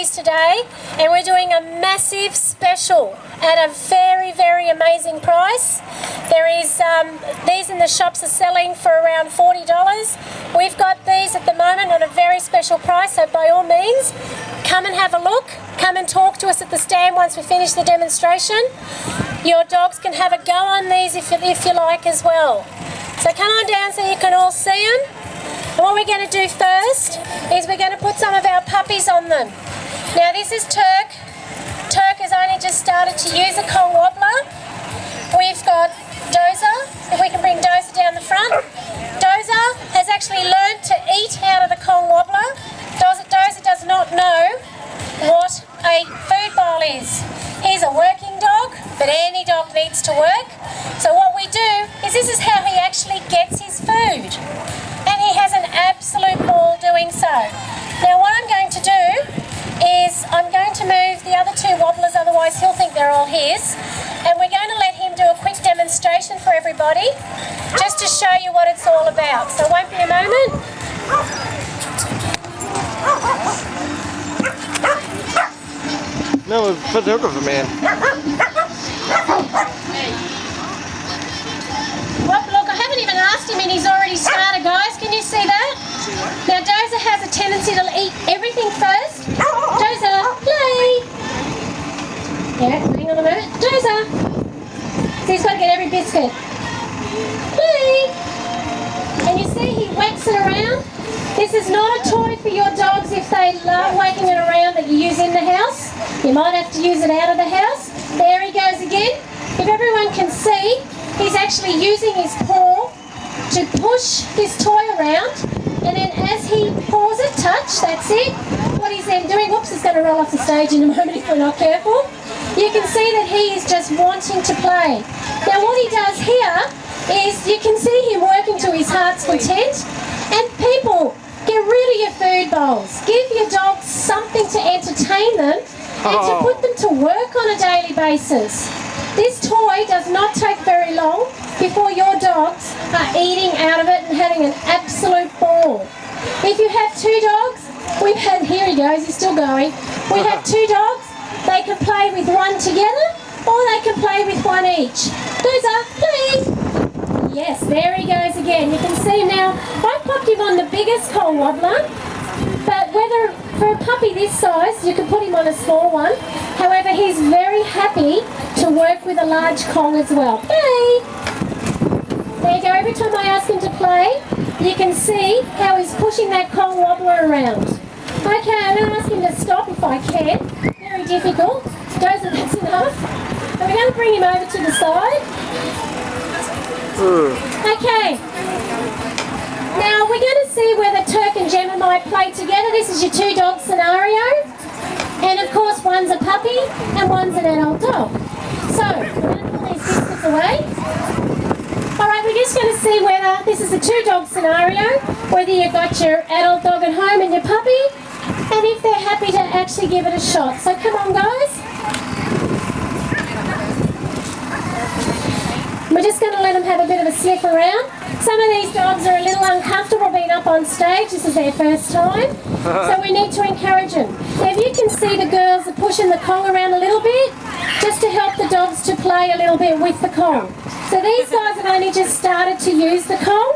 puppies today, and we're doing a massive special at a very, very amazing price. There is, these in the shops are selling for around $40. We've got these at the moment at a very special price, so by all means, come and have a look. Come and talk to us at the stand once we finish the demonstration. Your dogs can have a go on these if you like as well. So come on down so you can all see them. And what we're going to do first is we're going to put some of our puppies on them. Now this is Turk. Turk has only just started to use a Kong wobbler. We've got Dozer, if we can bring Dozer down the front. Dozer has actually learned to eat out of the Kong wobbler. Dozer does not know what a food bowl is. He's a working dog, but any dog needs to work. So what we do is this is how he actually gets his food. And he has an absolute ball doing so. Now what I'm going to do is I'm going to move the other two wobblers, otherwise he'll think they're all his. And we're going to let him do a quick demonstration for everybody, just to show you what it's all about. So it won't be a moment. No, photographer man. Well, look, I haven't even asked him and he's already started, guys. Can you see that? Now, Dozer has a tendency to eat everything first. Dozer, play! Yeah, hang on a minute. Dozer! So he's got to get every biscuit. Play! And you see he whacks it around. This is not a toy for your dogs if they love whacking it around that you use in the house. You might have to use it out of the house. There he goes again. If everyone can see, he's actually using his paw to push this toy around, and then as he paws it, touch, that's it. What he's then doing, whoops, it's going to roll off the stage in a moment if we're not careful. You can see that he is just wanting to play. Now what he does here is you can see him working to his heart's content. And people, get rid of your food bowls. Give your dogs something to entertain them and to put them to work on a daily basis. This toy does not take very long before your dogs are eating out of it and having an absolute ball. If you have two dogs, here he goes, he's still going. We have two dogs, they can play with one together or they can play with one each. Dozer, play! Yes, there he goes again. You can see now, I popped him on the biggest Kong wobbler, but whether for a puppy this size, you can put him on a small one. However, he's very happy to work with a large Kong as well. Play! There you go, every time I ask him to play, you can see how he's pushing that Kong wobbler around. Okay, I'm going to ask him to stop if I can. Very difficult. Dozer, that's enough. And we're going to bring him over to the side. Okay, now we're going to see whether Turk and Gemma might play together. This is your two dog scenario, and of course one's a puppy and one's an adult dog. So we're going to pull these biscuits away. Alright, we're just going to see whether this is a two dog scenario, whether you've got your adult dog at home and your puppy, and if they're happy to actually give it a shot. So come on guys. We're just going to let them have a bit of a sniff around. Some of these dogs are a little uncomfortable being up on stage. This is their first time. So we need to encourage them. Now if you can see the girls are pushing the Kong around a little bit, just to help the dogs to play a little bit with the Kong. So these guys have only just started to use the Kong.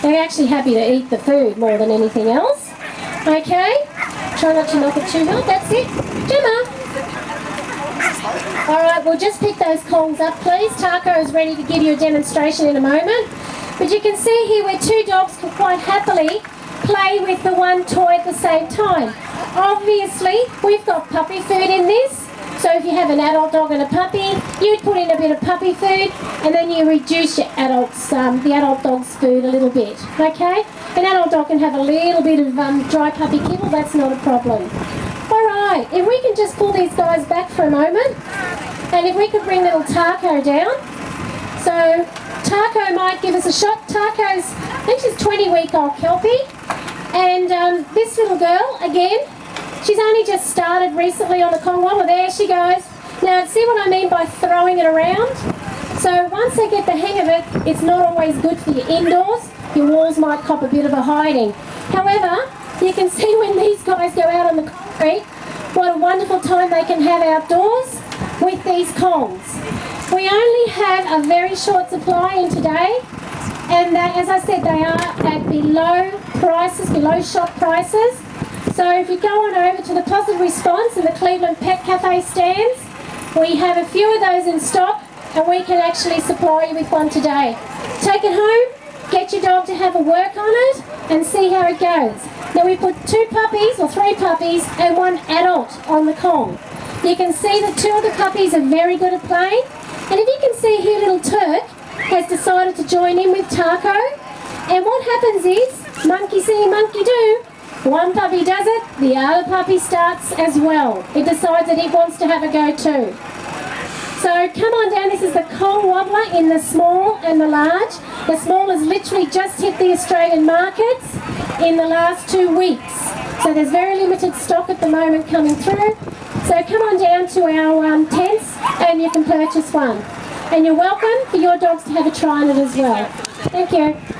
They're actually happy to eat the food more than anything else. Okay, try not to knock it too hard. That's it. Gemma. Alright, we'll just pick those Kongs up please. Taco is ready to give you a demonstration in a moment. But you can see here where two dogs can quite happily play with the one toy at the same time. Obviously, we've got puppy food in this. So if you have an adult dog and a puppy, you'd put in a bit of puppy food and then you reduce your the adult dog's food a little bit, okay? An adult dog can have a little bit of dry puppy kibble, that's not a problem. Alright, if we can just pull these guys back for a moment, and if we could bring little Taco down. So Taco might give us a shot. Taco's, I think she's 20-week-old Kelpie, and this little girl, again, she's only just started recently on the Kong wobbler. There she goes. Now, see what I mean by throwing it around? So once they get the hang of it, it's not always good for your indoors. Your walls might cop a bit of a hiding. However, you can see when these guys go out on the concrete, what a wonderful time they can have outdoors with these Kongs. We only have a very short supply in today, and as I said, they are at below prices, below shop prices. So if you go on over to the Positive Response and the Cleveland Pet Cafe stands, we have a few of those in stock, and we can actually supply you with one today. Take it home, get your dog to have a work on it, and see how it goes. Now we put 2 puppies or 3 puppies and 1 adult on the Kong. You can see that 2 of the puppies are very good at playing, and if you can see here, little Turk has decided to join in with Taco, and what happens is, monkey see, monkey do. One puppy does it, the other puppy starts as well. It decides that it wants to have a go too. So come on down, this is the Kong Wobbler in the small and the large. The small has literally just hit the Australian markets in the last 2 weeks. So there's very limited stock at the moment coming through. So come on down to our tents and you can purchase one. And you're welcome for your dogs to have a try on it as well. Thank you.